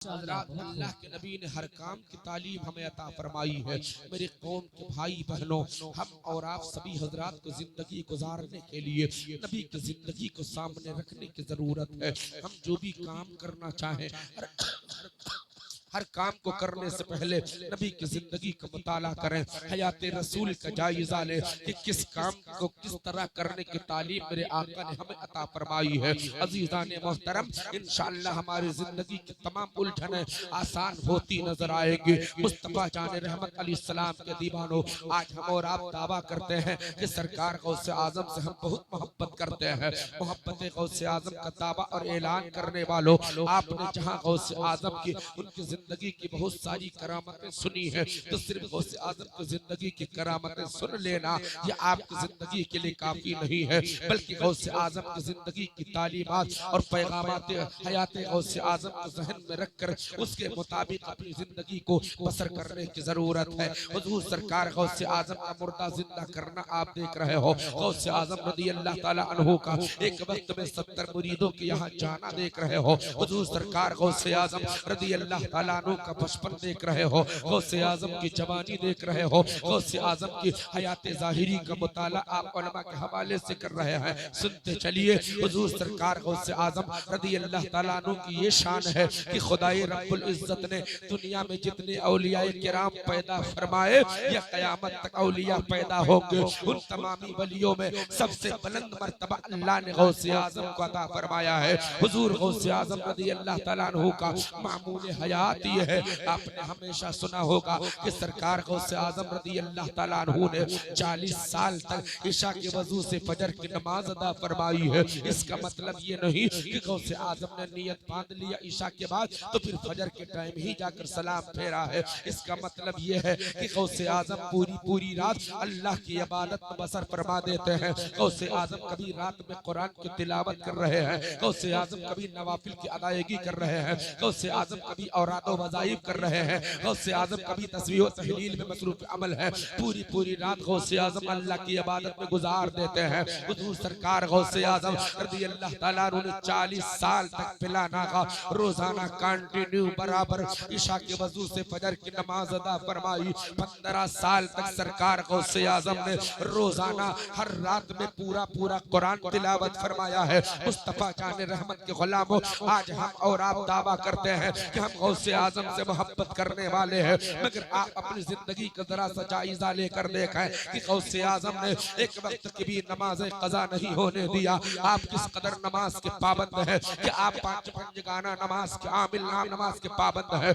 हज़रात अल्लाह के नबी ने हर काम की तालीम हमें अता फरमाई है। मेरे कौम के भाई बहनों, हम और आप सभी हजरात को जिंदगी गुजारने के लिए नबी की जिंदगी को सामने रखने की जरूरत है। हम जो भी काम करना चाहें, हर काम को करने से पहले नबी की जिंदगी का मुताला करें, हयात रसूल का जायजा लें कि किस काम को किस तरह करने की तालीम मेरे आका ने हमें अता फरमाई है। अजीजान मोहतरम, इंशाअल्लाह हमारी जिंदगी की तमाम उलझनें आसान होती नजर आएंगी। मुस्तफ़ा जान रहमत अलैहिस्सलाम के दीवानों, आज हम और आप दावा करते हैं कि सरकार गौसे आजम से हम बहुत मोहब्बत करते हैं। मोहब्बत गौसे आजम का दावा और ऐलान करने वालों, आपने जहाँ गौसे आजम की उनकी जिंदगी की बहुत सारी करामतें सुनी है, तो सिर्फ गौसे आजम की जिंदगी की करामतें सुन लेना ये आपकी जिंदगी के लिए काफी नहीं है, बल्कि गौसे आजम की जिंदगी की तालीमात और पैगामात हयात गौसे आजम को जहन में रखकर उसके मुताबिक अपनी जिंदगी को बसर करने की जरूरत है। हुजूर सरकार गौसे आजम का मुर्दा जिंदा करना आप देख रहे हो। गौसे आजम रज़ी अल्लाह ताला अन्हु का एक वक्त में 70 मुरीदों के यहाँ जाना देख रहे हो। हुजूर सरकार गौसे आजम रज़ी अल्लाह ताला अन्हु का बचपन देख रहे हो, गौसे आजम की जवानी देख रहे हो, गौसे आजम की हयात ज़ाहिरी का मुताला आप उलमा के हवाले से कर रहे हैं। सुनते चलिए, हुजूर सरकार गौसे आजम रज़ी अल्लाह ताला अन्हु की ये शान है कि खुदाई रब्बुल इज्जत ने दुनिया में जितने औलियाए किराम पैदा फरमाए या कयामत तक औलिया पैदा होंगे, उन तमामी वलियों में सबसे बुलंद मर्तबा अल्लाह ने गौसे आजम को अता फरमाया है। हुजूर गौसे आजम रज़ी अल्लाह ताला अन्हु का मामूल हयात ये है, आपने हमेशा सुना होगा कि सरकार गौसे आजम रज़ी अल्लाह ताला अन्हु ने 40 साल तक ईशा के वजू से फजर की नमाज अदा फरमाई है। इसका मतलब ये नहीं कि गौसे आजम ने नियत बांध लिया ईशा के बाद तो फिर फजर के टाइम ही जाकर सलाम फेरा है। इसका मतलब ये है कि गौसे आजम पूरी पूरी रात अल्लाह की इबादत में बसर फरमा देते हैं। गौसे आजम कभी रात में कुरान की तिलावत कर रहे हैं, गौसे आजम कभी नवाफिल की अदायगी कर रहे हैं, गौसे आजम कभी औरादो वज़ाइफ कर रहे हैं, गौसे आजम कभी तस्बीह और तहलील में मसरूफ अमल है। पूरी पूरी रात गौसे आजम अल्लाह की इबादत में गुजार देते हैं। हुजूर सरकार गौसे आजम रज़ी अल्लाह ताला अन्हु ने 40 साल तक पिलाना का रोजाना कंटिन्यू बराबर ईशा के वजू से फजर की नमाज अदा फरमाई। 15 साल तक सरकार गौसे आजम ने रोजाना हर रात में पूरा पूरा कुरान तिलावत फरमाया है। मुस्तफ़ा जान रहमत के गुलामों, आज हम और आप दावा करते हैं कि हम गौसे आजम से मोहब्बत करने वाले हैं, मगर आप अपनी जिंदगी का जरा सा जायजा लेकर देखें कि गौसे आजम ने एक वक्त की भी नमाज कज़ा नहीं होने दिया। आप किस कदर नमाज के पाबंद है कि आप पांच गाना नमाज के आमिल नमाज के पाबंद है।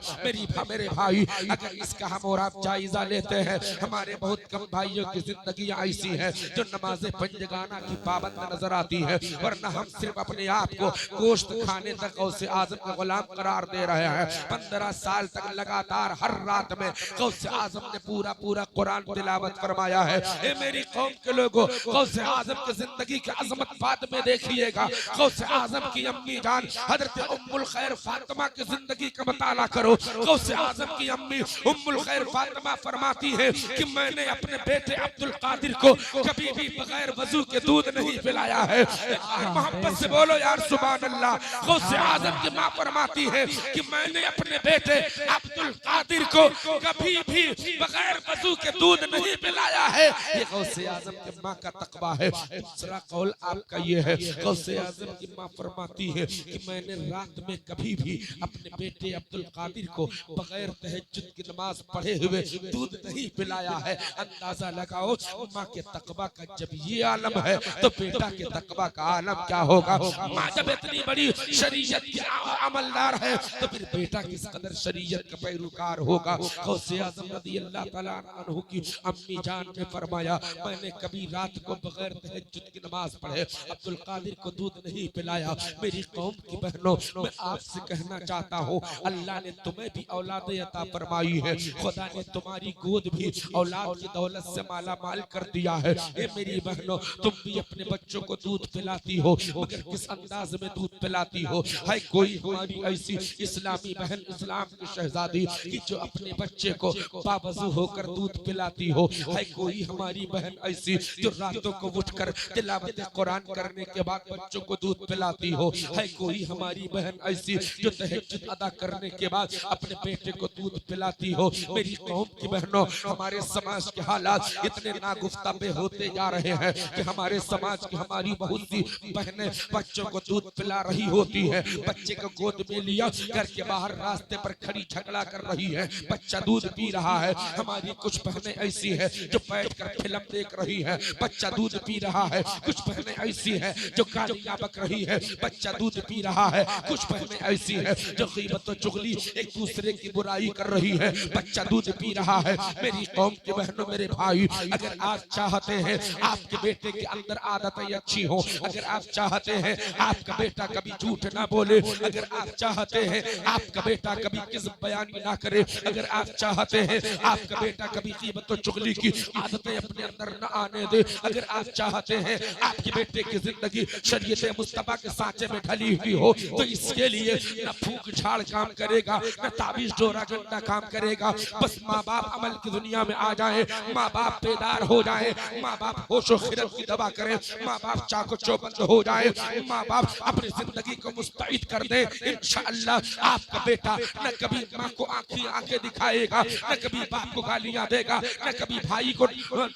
मेरे भाई, अगर इसका हम और आप जायजा लेते हैं, हमारे बहुत कम भाइयों की जिंदगी ऐसी है जो नमाज पंजगाना की पाबंद नजर आती है, वरना हम सिर्फ अपने आप को गोश्त खाने तक गौसे आजम का गुलाम करार दे रहे हैं। 15 साल तक लगातार हर रात में गौसे आजम ने पूरा पूरा कुरान तिलावत फरमाया है। ए मेरी कौम के लोगों, गौसे आजम की जिंदगी की अजमत बाद में देखिएगा। गौसे आजम की अम्मी जान हजरत उम्मुल खैर फातिमा की जिंदगी का मुताला करो। गौसे आजम की अम्मी उम्मुल खैर फातिमा फरमाती है कि मैंने अपने बेटे अब्दुल कादिर को कभी भी बगैर वजू के दूध नहीं पिलाया है। मोहब्बत से बोलो यार सुभान अल्लाह। गौसे आजम की माँ फरमाती है कि मैंने अपने बेटे अब्दुल कादिर को कभी भी बगैर वजू के दूध नहीं पिलाया है। ये गौसे आजम की माँ का तकवा है। दूसरा कौल आपका ये है, गौसे आजम की माँ फरमाती है कि मैंने रात में कभी भी अपने बेटे अब्दुल कादिर को बगैर तहज्जुद की नमाज पढ़े हुए दूध नहीं पिलाया है। अंदाजा लगाओ माँ के तकवा का जब ये आलम है तो बेटा के तकवा का आलम क्या होगा। माँ जब इतनी बड़ी शरीयत की अमलदार है तो फिर बेटा किस कदर शरीयत का पैरोकार होगा। गौसे आजम रज़ी अल्लाह ताला अन्हु की अम्मी जान ने फरमाया, मैंने कभी रात को बगैर तहज्जुद की नमाज पढ़े अब्दुल कादिर को दूध नहीं पिलाया। मेरी कौम की बहनों, मैं आपसे कहना चाहता हूँ, अल्लाह ने तुम्हें भी औलाद अता फरमाई है। खुदा ने तुम्हारी गोद भी औलाद की दौलत से माला माल कर दिया है। ए मेरी बहनों, तुम भी अपने बच्चों को दूध पिलाती हो, मगर किस अंदाज में दूध पिलाती हो। है कोई हमारी ऐसी इस्लामी बहन इस्लाम की शहजादी कि जो अपने बच्चे को बावजू होकर दूध पिलाती हो। है कोई हमारी बहन ऐसी जो रातों को उठकर तिलावत कुरान करने के बाद बच्चों को दूध पिलाती हो। है कोई हमारी बहन ऐसी जो तहज्जुद अदा करने के बाद अपने बेटे को दूध पिलाती हो। मेरी कौम की बहनों, हमारे समाज के हालात इतने नागुफ्ताबे होते जा रहे हैं कि हमारे समाज की हमारी बहुत सी बहनें बच्चों को दूध पिला रही होती है। बच्चे को गोद में लिया, घर के बाहर रास्ते पर खड़ी झगड़ा कर रही है, बच्चा दूध पी रहा है। हमारी कुछ बहनें ऐसी है जो बैठकर फिल्म देख रही है, बच्चा दूध पी रहा है। कुछ बहनें ऐसी है जो गालियां बक रही है, बच्चा दूध पी रहा है। कुछ बहनें ऐसी है जो गीबत और चुगली एक दूसरे की बुराई कर रही है, बच्चा दूध पी रहा है। मेरी कौम के बहनों, मेरे भाई, अगर आप चाहते हैं आपके बेटे के अंदर आदतें अच्छी हो, अगर आप चाहते हैं आपका बेटा कभी झूठ ना बोले, अगर आप चाहते हैं आपका बेटा कभी किस बयानी ना करे, अगर आप चाहते हैं आपका बेटा कभी गीबत और चुगली की आदतें अपने अंदर न आने दे, अगर आप चाहते हैं आपके बेटे की जिंदगी शरीयत मुस्तफा के सांचे में ढली हुई हो, तो इसके लिए न फूक झाड़ काम करेगा, न ताबीज डोरा गंदा काम करेगा। बस माँ बाप अमल की दुनिया में आ जाए, माँ बाप बेदार हो जाए, माँ बाप होशो खिरत की दवा करें, माँ बाप चाको चौबंद हो जाए, माँ बाप अपनी जिंदगी को मुस्तैद कर दे, इंशाअल्लाह आपका बेटा न कभी माँ को आंखें दिखाएगा, न कभी बाप को गालियां देगा, न कभी भाई को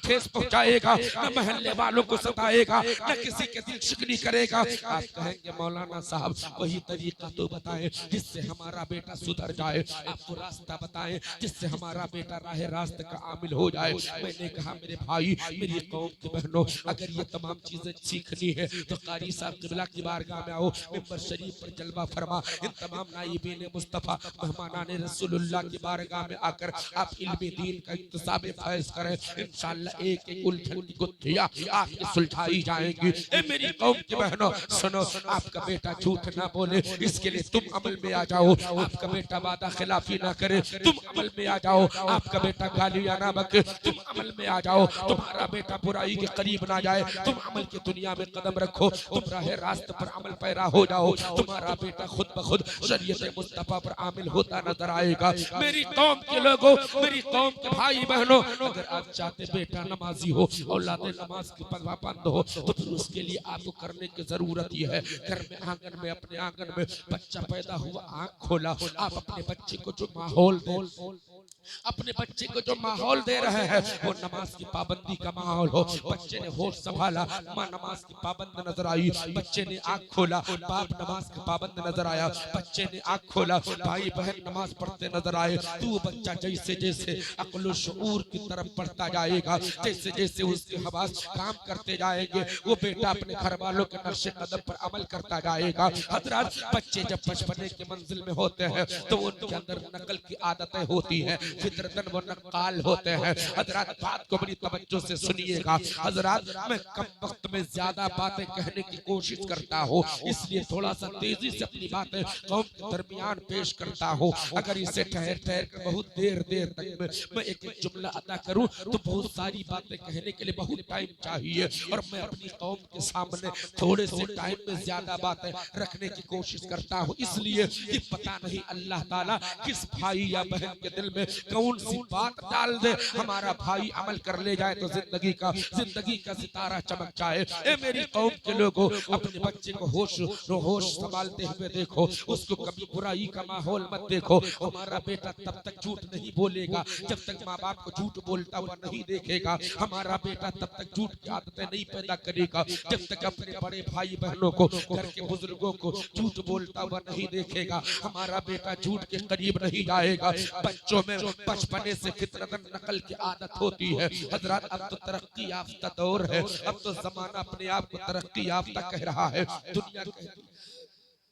ठेस पहुंचाएगा, न महल्ले वालों को सताएगा, न किसी के दिल शिकनी करेगा। आप कहेंगे मौलाना साहब वही तरीका तो बताएं जिससे हमारा बेटा सुधर जाए, आपको रास्ता बताएं जिससे हमारा बेटा राह रास्ते का आमिल हो जाए। मैंने कहा मेरे भाई, मेरी कौम की बहनों, अगर ये तमाम चीजें सीखनी है तो कारी साहब क़िबला की बारगाह में आओ, मिंबर शरीफ पर जलवा फरमा, इन तमाम नाइबीन मुस्तफा मेहमानाने रसूलुल्लाह की बारगाह में आकर आप इल्मे दीन का इंतसाब फैज करें। इंशाअल्लाह एक एक उलझन की गुत्थियां आपकी सुलझाई जाएंगी। ए मेरी कौम की बहनों सुनो, आपका बेटा झूठ ना बोले, इसके लिए तुम अमल में आ जाओ। आपका बेटा वादा खिलाफी ना करे, तुम अमल में आ जाओ। आपका बेटा गालियां ना बके, तुम अमल में आ जाओ। तुम्हारा बेटा बुराई के करीब ना जाए, तुम अमल की दुनिया में कदम रखो, तुम राह रास्ते पर अमल पैरा हो जाओ। तुम्हारा बेटा खुद ब खुद शरीयत मुस्तफा पर आमिल होता नजर आएगा। मेरी कौम के लोगों, मेरी कौम के भाई बहनों, अगर आप चाहते बेटा नमाजी हो, औलाद नमाज की पाबंद हो, तो फिर उसके लिए आपको करने की जरूरत यह है, घर में आंगन में, अपने आंगन में बच्चा पैदा हुआ, आंख खोला, आप अपने बच्चे को जो माहौल दो, अपने बच्चे को जो माहौल दे रहे हैं वो नमाज की पाबंदी का माहौल हो। बच्चे ने होश संभाला, माँ नमाज की पाबंद नजर आई, बच्चे ने आंख खोला, बाप नमाज का पाबंद नजर आया, बच्चे ने आंख खोला, भाई बहन नमाज पढ़ते नजर आए। तू बच्चा जैसे जैसे अक्ल शऊर की तरफ बढ़ता जाएगा, जैसे जैसे उसके हवास काम करते जाएंगे, वो बेटा अपने घर वालों के नक्शे कदम पर अमल करता जाएगा। हजरत बच्चे जब बचपने के मंजिल में होते हैं तो उनके अंदर नकल की आदतें होती हैं, फितरतन वो नक्काल होते हैं। हजरत बात को बड़ी तवज्जो से सुनिएगा। हजरत मैं कम वक्त में ज्यादा बातें कहने की कोशिश करता हूँ, इसलिए थोड़ा सा तेजी से अपनी बातें कौम के दरमियान पेश करता हूँ। अगर इसे ठहर ठहर कर बहुत देर तक मैं एक एक जुमला अदा करूँ तो बहुत सारी बातें कहने के लिए बहुत टाइम चाहिए, और मैं अपनी कौम के सामने थोड़े से टाइम में ज्यादा बातें रखने की कोशिश करता हूँ, इसलिए कि पता नहीं अल्लाह ताला किस भाई या बहन के दिल में कौन सी बात डाल दे, हमारा भाई अमल कर ले जाए तो जिंदगी का सितारा चमक जाए। ए मेरी कौम के लोगों, अपने बच्चे को होश संभालते हुए देखो, उसको कभी बुराई का माहौल मत देखो। हमारा बेटा तब तक झूठ नहीं बोलेगा जब तक माँ बाप को झूठ बोलता हुआ नहीं देखेगा। हमारा बेटा तब तक झूठ की आदतें नहीं पैदा करेगा जब तक अपने बड़े भाई बहनों को, घर के बुजुर्गों को झूठ बोलता हुआ नहीं देखेगा। हमारा बेटा झूठ के करीब नहीं जाएगा। बच्चों में बचपने से फितरतन नकल की आदत होती है। हजरत अब तो तरक्की याफ्ता दौर है, अब तो जमाना अपने आप को तरक्की याफ्ता कह रहा है।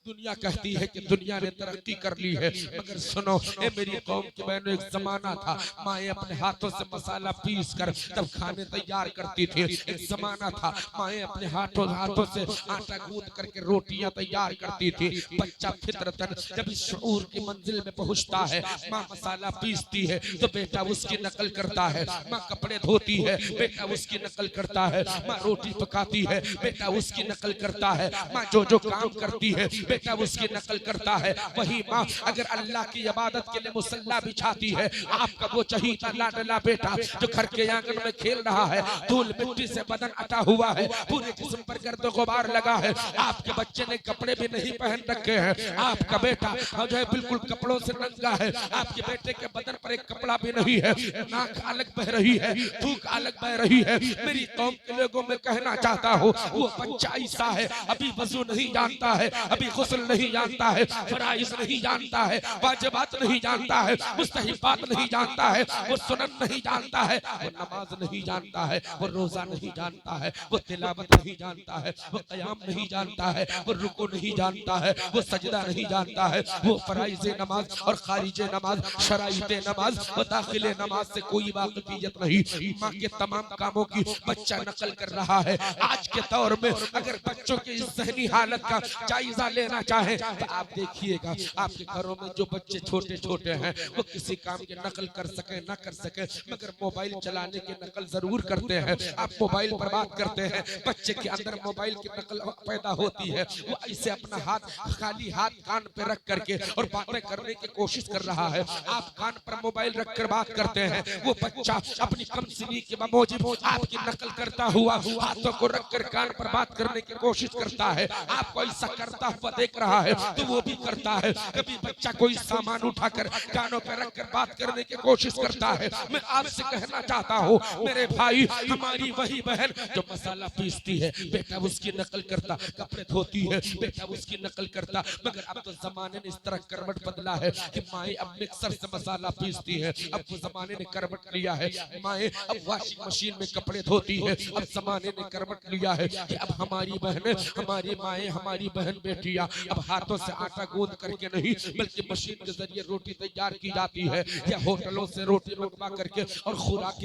दुनिया कहती है कि दुनिया ने तरक्की कर ली है, मगर सुनो ए मेरी कौम की बहनों, एक जमाना था माएँ अपने हाथों से मसाला पीस कर तब खाने तैयार करती थी। एक जमाना था माएँ अपने हाथों से आटा गूंद करके रोटियां तैयार करती थी। बच्चा फितरतन जब इस शऊर की मंजिल में पहुंचता है, माँ मसाला पीसती है तो बेटा उसकी नकल करता है, माँ कपड़े धोती है, बेटा उसकी नकल करता है, माँ रोटी पकाती है, बेटा उसकी नकल करता है, माँ जो जो काम करती है बेटा उसकी नकल करता है। वही माँ अगर अल्लाह की इबादत के लिए मुसल्ला बिछाती है, आपका वो चहीता लाडला बेटा जो घर के आंगन में खेल रहा है, धूल मिट्टी से बदन अटा हुआ है, पूरे जिस्म पर गर्द गुबार लगा है, आपके बच्चे ने कपड़े भी नहीं पहन रखे हैं, आपका बेटा जो है बिल्कुल कपड़ों से नंगा है, आपके बेटे के बदन पर एक कपड़ा भी नहीं है, नाक अलग बह रही है, थूक अलग बह रही है। मेरी कौम के लोगों में कहना चाहता हूँ, वो बच्चा ऐसा है, अभी वजू नहीं जानता है, अभी गुस्ल नहीं जानता है, फराइज नहीं जानता है, वाजिबात नहीं जानता है, मुस्तहिबात नहीं जानता है, वो सुनन नहीं जानता है, वो नमाज नहीं जानता है, वो रोजा नहीं जानता है, वो तिलावत नहीं जानता है, वो क़याम नहीं जानता है, वो रुकू नहीं जानता है, वो सजदा नहीं जानता है, वो फराइज नमाज और खारिज नमाज, शराइत नमाज व दाखिले नमाज से कोई वाक़िफियत नहीं। माँ के तमाम कामों की बच्चा नकल कर रहा है। आज के दौर में अगर बच्चों की इस ज़हनी हालत का जायजा लेना चाहे तो आप देखिएगा, आपके घरों में जो बच्चे छोटे छोटे हैं वो किसी काम की नकल कर सके ना कर सके, मगर मोबाइल चलाने की नकल जरूर करते हैं। आप मोबाइल पर बात करते हैं, बच्चे के अंदर मोबाइल की नकल पैदा होती है, वो ऐसे अपना हाथ खाली हाथ कान पे रख करके और बातें करने की कोशिश कर रहा है। आप कान पर मोबाइल रख कर बात करते हैं, वो बच्चा अपनी कमसिनी के बमौजिब आपकी नकल करता हुआ हाथों को रख कर कान पर बात करने की कोशिश करता है। आपको ऐसा करता हुआ देख रहा है तो वो भी करता है। कभी बच्चा कोई सामान उठाकर कानों पर रख कर बात करने की कोशिश करता है। मैं आपसे कहना चाहता हूँ मेरे भाई, हमारी वही बहन जो मसाला पीसती है, बेटा उसकी नकल करता, कपड़े धोती है, बेटा उसकी नकल करता, मगर अब तो जमाने ने इस तरह करवट बदला है कि माए अब मिक्सर से मसाला पीसती है। अब तो जमाने ने करवट लिया है, माए अब वॉशिंग मशीन में कपड़े धोती है। अब जमाने ने करवट लिया है कि अब हमारी बहन, हमारी माए, हमारी बहन बेटियां अब हाथों से आटा गूंद करके नहीं बल्कि मशीन के जरिए रोटी तैयार की जाती है, या होटलों से रोटी मंगवा करके और खुराक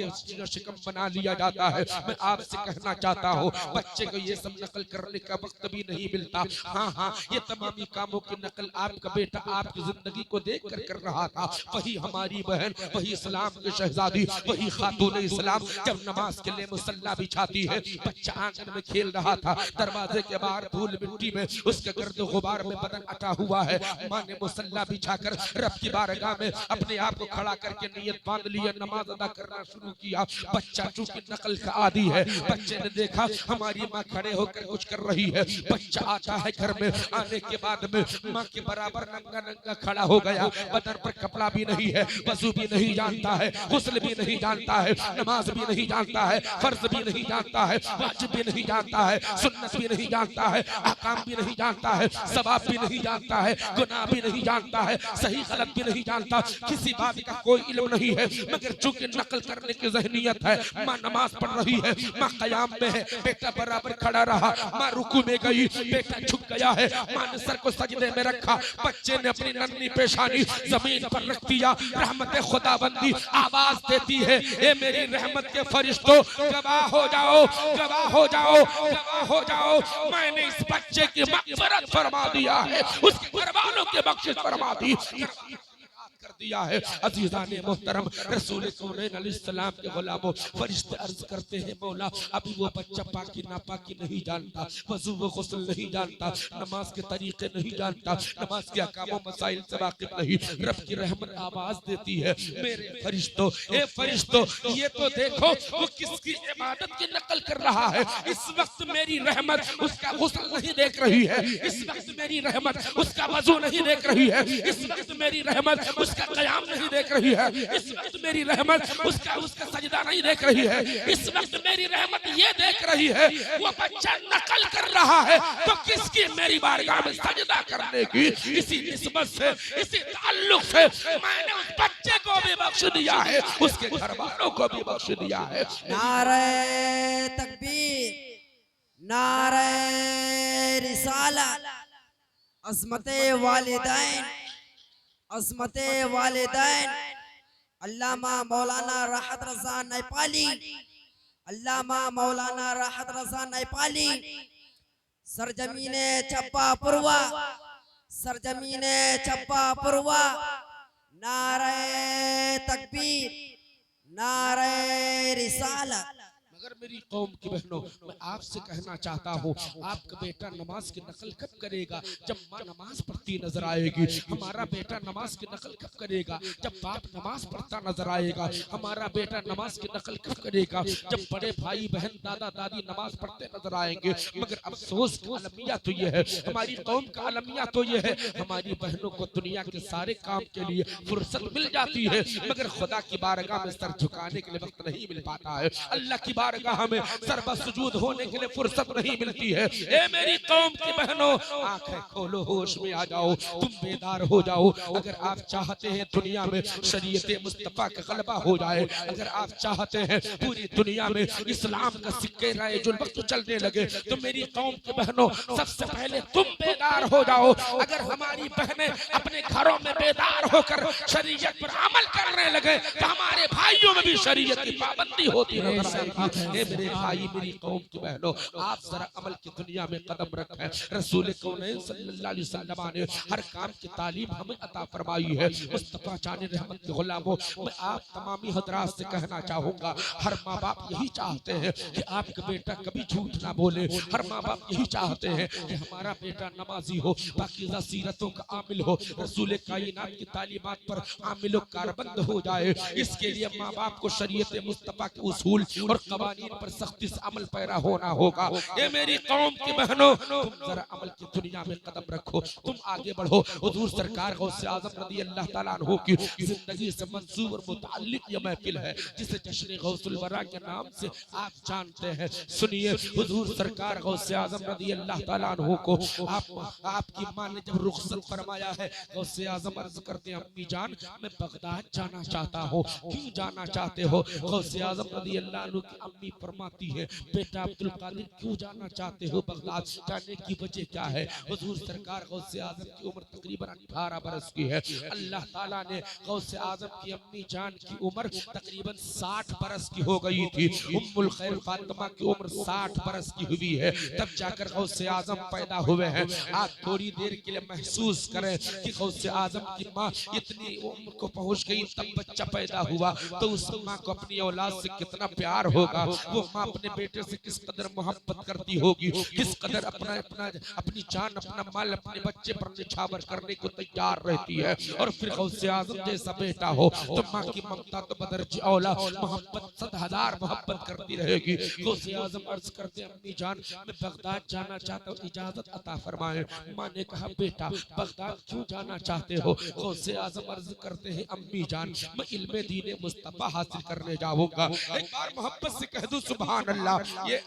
शिकम बना लिया जाता है। मैं आपसे कहना चाहता हूँ बच्चे को ये सब नकल करने का वक्त भी नहीं मिलता। हाँ, ये तमामी कामों की नकल आपका बेटा आपकी जिंदगी को देख कर रहा था। वही हमारी बहन, वही इस्लाम की शहजादी, वही खातून इस्लाम जब नमाज के लिए मुसल्ला बिछाती है, बच्चा आंगन में खेल रहा था, दरवाजे के बाहर धूल मिट्टी में उसके गर्द गुबार में बदन अटा हुआ है। माँ ने मुसल्ला बिछाकर रब की बारगाह में अपने आप को खड़ा करके नियत बांध लिया, नमाज अदा करना शुरू किया। बच्चा चूंकि नकल का आदी है, बच्चे ने देखा हमारी माँ खड़े होकर कुछ कर रही है, बच्चा आता है घर में, आने के बाद में माँ के बराबर नंगा नंगा खड़ा हो गया, बदन पर कपड़ा भी नहीं है, वजू भी नहीं जानता है, गुस्ल भी नहीं जानता है, नमाज भी नहीं जानता है, फर्ज भी नहीं जानता है, वाजिब भी नहीं जानता है, सुन्नत भी नहीं जानता है, अहकाम भी नहीं जानता है, सवाब भी नहीं जानता है, गुनाह भी नहीं जानता है, सही गलत भी नहीं जानता, किसी बात का कोई इल्म नहीं है, मगर चूंकि नकल करने की ज़हनियत है। माँ नमाज पढ़ रही है, माँ क़याम में है, बेटा बराबर खड़ा रहा, माँ रुकू में गई, बेटा झुक गया है, माँ ने सर को सजदे में रखा, बच्चे ने अपनी नन्ही पेशानी जमीन पर रख दिया। रहमत खुदाबंदी आवाज देती है, ए मेरी रहमत के फरिश्तों गवाह हो जाओ, गवाह हो जाओ, गवाह हो जाओ, मैंने इस बच्चे की मग़फ़िरत फरमा दिया है, उसके घरवालों की बख्शिश फरमा दी कर दिया है। अज़ीज़ाने मोहतरम, रसूल कौनैन अलैहिस्सलाम के गुलामों, फरिश्ते अर्ज करते हैं मौला अभी वो बच्चा पाकी नापाकी नहीं जानता, वज़ू व गुस्ल नहीं जानता, नमाज के तरीके नहीं जानता, नमाज के अहकाम मसाइल से वाकिफ नहीं। रब की रहमत आवाज देती है, मेरे फरिश्तों, ए फरिश्तों, ये तो देखो वो किसकी इबादत की नकल कर रहा है। इस वक्त मेरी रहमत उसका गुस्ल नहीं देख रही है, इस वक्त मेरी रहमत उसका वज़ू नहीं देख रही है, इस वक्त मेरी रहमत उसका क़याम नहीं देख रही है, इस वक्त मेरी रहमत उसका सजदा नहीं देख रही है, इस वक्त मेरी रहमत ये देख रही है वो बच्चा नकल कर रहा है, तो किसकी मेरी बारगाह में सजदा करने की इसी निस्बत से, इसी ताल्लुक से मैंने उस बच्चे को भी बख्श दिया है, उसके घर वालों को भी बख्श दिया है। नारे तकबीर, नारे रिसालत, अज़मते वालिदैन, अज़मते वालिदैन, अल्लामा मौलाना राहत रज़ा नेपाली, अल्लामा मौलाना राहत रज़ा नेपाली, सरजमीने चप्पा पुरवा, सरजमीने चप्पा पुरवा, नारे तकबीर, नारे रिसालत। मगर मेरी कौम की बहनों, मैं आपसे कहना चाहता हूँ, आपका बेटा नमाज की नकल कब करेगा? जब माँ नमाज पढ़ती नजर आएगी। हमारा बेटा नमाज की नकल कब करेगा? जब बाप नमाज पढ़ता नजर आएगा। हमारा बेटा नमाज की नकल कब करेगा? जब बड़े भाई बहन दादा दादी नमाज पढ़ते नजर आएंगे। मगर अफसोस का अलमिया तो ये है, हमारी कौम का अलमिया तो ये है, हमारी बहनों को दुनिया के सारे काम के लिए फुर्सत मिल जाती है, मगर खुदा की बारगाह में सर झुकाने के लिए वक्त नहीं मिल पाता है। अल्लाह की बारगाह में सर सुजूद होने के लिए फुर्सत नहीं मिलती है। ए मेरी कौम की बहनों, आंखें खोलो, होश में आ जाओ, तुम बेदार हो जाओ। अगर आप चाहते हैं दुनिया में शरीयत मुस्तफा का गलबा हो जाए, अगर आप चाहते हैं पूरी दुनिया में इस्लाम का सिक्के राइजुल वक्त चलने लगे, तो मेरी कौम की बहनों सबसे पहले तुम बेदार हो जाओ। अगर हमारी बहनें अपने घरों में बेदार होकर शरीयत पर अमल करने लगे, तो हमारे भाइयों में भी शरीयत की पाबंदी होती नजर आएगी। ए मेरे भाई, मेरी कौम की बहनों, आप जरा अमल की दुनिया में कदम रखें। रसूल कौनैन सल्लल्लाहु अलैहि वसल्लम ने हर काम की तालीम हमें अता फरमाई है। मुस्तफा जाने रहमत के गुलामों, मैं आप तमामी हजरात से कहना चाहूंगा, हर माँ बाप यही चाहते हैं कि आपका बेटा कभी झूठ ना बोले। हर माँ बाप यही चाहते हैं कि हमारा बेटा नमाजी हो, पाकीज़ा सीरतों का आमिल हो, रसूल कायनात की तालीमात पर आमिल कारबंद हो जाए। इसके लिए माँ बाप को शरीयत मुस्तफा के उसूल और कवानीन पर सख्ती से अमल पैरा होना होगा। ये मेरी कौम की बहनों, तुम जरा अमल की दुनिया में कदम रखो, तुम आगे बढ़ो। हुजूर सरकार गौसे आज़म रज़ी अल्लाह ताला अन्हु की जिंदगी से मंसूब और मुताल्लिक ये महफिल है, जिसे जश्न गौसुल वरा के नाम से आप जानते हैं। सुनिए, हुजूर सरकार गौसे आज़म रज़ी अल्लाह ताला अन्हु को आपकी माँ ने जब रुखसत फरमाया है, गौसे आज़म अर्ज करते हैं, अम्मी जान, मैं बगदाद जाना चाहता हूँ। क्यों जाना चाहते हो? गौसे आज़म रज़ी अल्लाह अन्हु की अम्मी फरमाती है, बेटा अब्दुल कादिर, क्यों जाना चाहते हो बगदाद? जाने की वजह क्या है? हुजूर सरकार गौसे आज़म की उम्र तकरीबन 18 बरस की है। अल्लाह ताला ने गौसे आज़म की अम्मी जान की उम्र तकरीबन 60 बरस की हो गई थी। उम्मुल खैर फातिमा की उम्र 60 बरस की हुई है, तब जाकर गौसे आज़म पैदा हुए हैं। आप थोड़ी देर के लिए महसूस करें कि गौसे आज़म की माँ इतनी उम्र को पहुंच गई, तब बच्चा पैदा हुआ, तो उस माँ को अपनी औलाद से कितना प्यार होगा। वो माँ अपने बेटे से किस कदर मोहब्बत करती होगी, किस कदर अपनी जान, अपना माल अपने बच्चे पर निछावर करने को तैयार रहती है। और फिर गौसे आज़म जैसा बेटा हो तो माँ की ममता तो बदरज औला, मोहब्बत 100,000 मोहब्बत करती रहेगी। गौसे आज़म अर्ज करते, अम्मी जान, मैं बगदाद जाना चाहता हूँ, इजाजत अता फरमाएं। माँ ने कहा, बेटा बगदाद क्यों जाना चाहते हो? गौसे आज़म अर्ज करते हैं, अम्मी जान, मैं इल्मे दीन मुस्तफा हासिल करने जाऊंगा। एक बार मोहब्बत से कह दूं सुभान अल्लाह। ये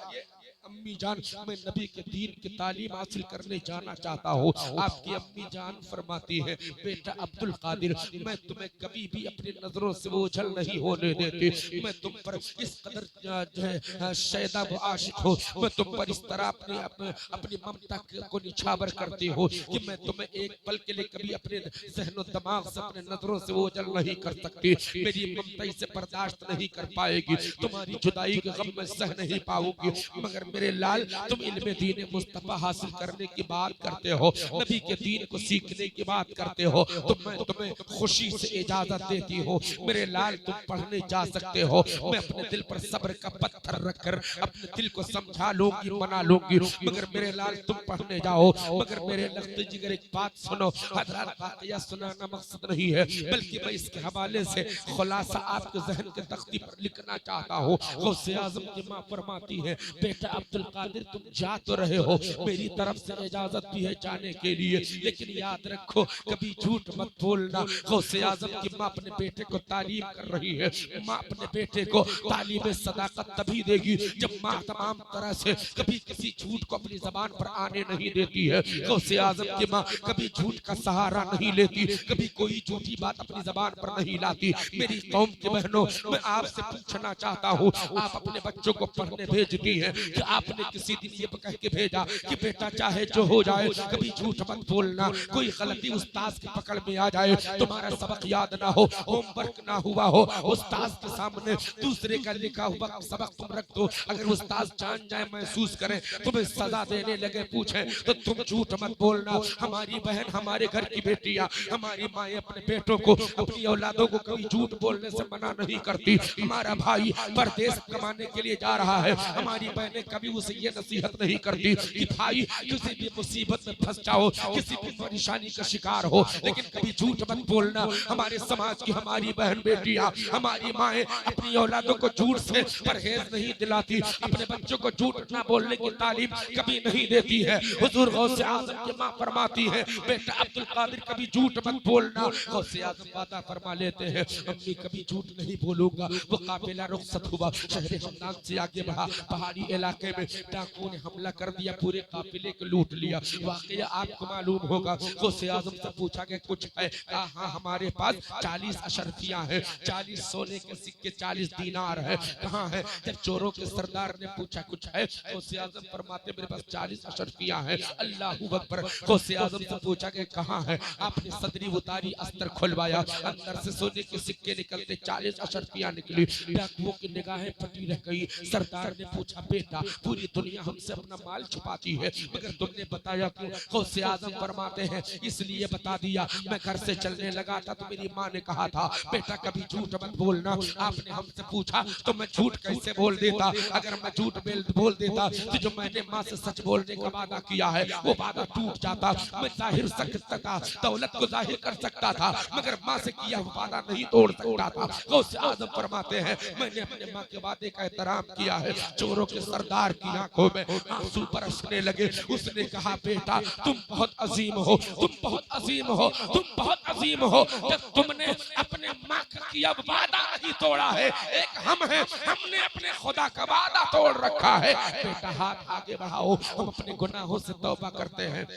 अम्मी जान, मैं नबी के दीन की तालीम हासिल करने जाना चाहता हूँ। आपकी अम्मी जान फरमाती है, बेटा अब्दुल कादिर, मैं तुम्हें कभी भी अपनी नजरों से ओझल नहीं होने देती। मैं तुम पर इस कदर जो है शैदा व आशिक हो, मैं तुम पर इस तरह अपनी ममता को निछावर करती हो कि मैं तुम्हें एक पल के लिए कभी अपने ज़हन और दिमाग से अपने नजरों से ओझल नहीं कर सकती। मेरी ममता इसे बर्दाश्त नहीं कर पाएगी, तुम्हारी जुदाई के गम में सह नहीं पाऊंगी। मगर मेरे लाल, तुम इल्मे दीन मुस्तफा हासिल करने की बात करते हो, नबी के दीन को सीखने की बात करते हो, तो मैं तुम्हें खुशी से इजाजत देती हूँ। मेरे लाल, तुम पढ़ने जा सकते हो। मैं अपने दिल पर सब्र का पत्थर रखकर अपने दिल को समझा लूंगी, मना लूंगी। मगर मेरे लाल, तुम पढ़ने जाओ। मगर मेरे लफ्ज़ जिगर, एक बात सुनो, हज़रात, वाक़या सुनाना मकसद नहीं है, बल्कि मैं इसके हवाले से खुलासा आपके ज़हन के तख्ती पर लिखना चाहता हूँ। गौसे आज़म की माँ फरमाती है, बेटा अब्दुल कादिर, तुम जा तो रहे हो, मेरी तरफ से इजाजत भी है जाने के लिए, लेकिन याद रखो कभी झूठ मत बोलना। गौसे आज़म की माँ अपने बेटे को तालीम कर रही है। माँ अपने बेटे को तालीम सदाकत तभी देगी जब माँ तमाम तरह से कभी किसी झूठ को अपनी जबान पर आने नहीं देती है। गौसे आज़म की माँ कभी झूठ का सहारा नहीं लेती, कभी कोई झूठी बात अपनी जबान पर नहीं लाती। मेरी कौम के बहनों, मैं आपसे पूछना चाहता हूँ, आप अपने बच्चों को पढ़ने भेजती हैं कि आपने किसी दिन ये कह के भेजा कि बेटा चाहे जो हो जाए कभी झूठ मत बोलना, कोई गलती उस्ताद की पकड़ में आ जाए, तुम्हारा सबक याद ना हो, होमवर्क ना हुआ हो, उस्ताद के सामने दूसरे का लिखा हुआ सबक तुम रख दो, अगर उस्ताद जान जाए महसूस करें तुम्हें सजा देने लगे पूछे तो तुम झूठ मत बोलना। हमारी बहन, हमारे घर की बेटियां, हमारी माएं अपने बेटों को, अपनी औलादों को कभी झूठ बोलने से मना नहीं करती। हमारा भाई परदेश कमाने के लिए जा रहा है, हमारी बहनें कभी उसे ये नसीहत नहीं करती कि भाई किसी भी मुसीबत में फंस जाओ, किसी भी परेशानी का शिकार हो, लेकिन कभी झूठ मत बोलना। हमारे समाज की हमारी बहन बेटियां, हमारी माएं अपनी औलादों को झूठ से परहेज नहीं दिलाती, अपने बच्चों को झूठ ना बोलने की तालीम कभी नहीं देती है। हुजूर गौसे आजम की मां फरमाती है बेटा अब्दुल कादिर कभी झूठ मत बोलना। गौसे आजम वादा फरमा लेते हैं अम्मी कभी झूठ नहीं बोलूंगा। वो काफिला रुखसत हुआ, शहर हमदान से आगे बढ़ा, पहाड़ी इलाके में डाकुओं ने हमला कर दिया, पूरे काफिले को लूट लिया। वाकया आपको मालूम होगा। गौसे आजम से पूछा कि कुछ है? हाँ हमारे पास 40 अशरफियां हैं, 40 सोने के सिक्के, 40 दीनार है। कहाँ है? जब चोरों के सरदार ने पूछा कुछ है, गौसे आजम फरमाते मेरे पास 40 अशरफियां हैं। अल्लाहू अकबर। गौसे आजम से पूछा कि कहाँ है? आपने सदरी उतारी, अस्तर खुलवाया, अंदर से सोने के सिक्के निकलते, 40 अशरफियां निकली। डाकुओं की निगाहें फटी रह गई। सरदार ने पूछा बेटा पूरी दुनिया हमसे अपना माल छुपाती है मगर तुमने बताया क्यों? गौसे आजम फरमाते हैं इसलिए बता दिया, मैं घर से चलने लगा था तो मेरी माँ ने कहा था बेटा कभी झूठ मत बोलना। आपने हमसे पूछा तो मैं झूठ कैसे बोल देता? अगर मैं झूठ बोल देता तो जो मैंने माँ से सच बोलने का वादा किया है वो वादा टूट जाता। मैं जाहिर सकता था, दौलत को जाहिर कर सकता था, मगर माँ से किया हुआ वादा नहीं तोड़ सकता था। गौसे आजम फरमाते हैं मैंने अपने माँ के वादे का एहतराम किया है। चोरों के सरदार की आंखों में आंसू बरसने लगे। उसने कहा बेटा तुम बहुत अजीम हो, तुम बहुत अजीम हो, तुम बहुत अजीम हो। जब तुमने अपने माँ का किया वादा नहीं तोड़ा है, एक हम हैं, हमने अपने खुदा का वादा तोड़ रखा है। बेटा हाथ आगे बढ़ाओ, हम अपने गुनाहों से तौबा करते हैं।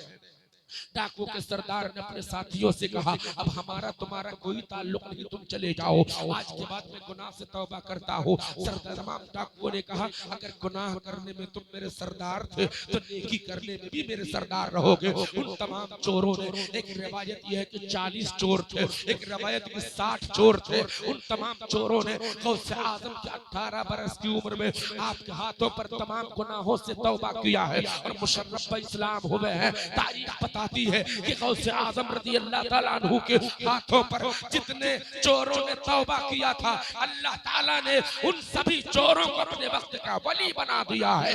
डाकू के सरदार ने अपने साथियों से कहा अब हमारा तुम्हारा कोई ताल्लुक नहीं, तुम चले जाओ, आज के बाद मैं गुनाह से तौबा करता हूँ। सरदार तमाम डाकुओं ने कहा अगर गुनाह करने में तुम मेरे सरदार थे तो नेकी करने में भी मेरे सरदार रहोगे। उन तमाम चोरों ने, एक रिवायत यह है कि 40 चोर थे, एक रिवायत की 60 चोर थे। उन तमाम चोरों ने गौसे आजम की 18 बरस की उम्र में आपके हाथों पर तमाम गुनाहों से तौबा किया है और मुशर्रफ इस्लाम हुए हैं। तारीख बताती है कि गौसे आजम रज़ी अल्लाह ताला अन्हु के हाथों पर जितने चोरों ने तौबा किया था अल्लाह ताला ने उन सभी चोरों को अपने वक्त का वली बना दिया है।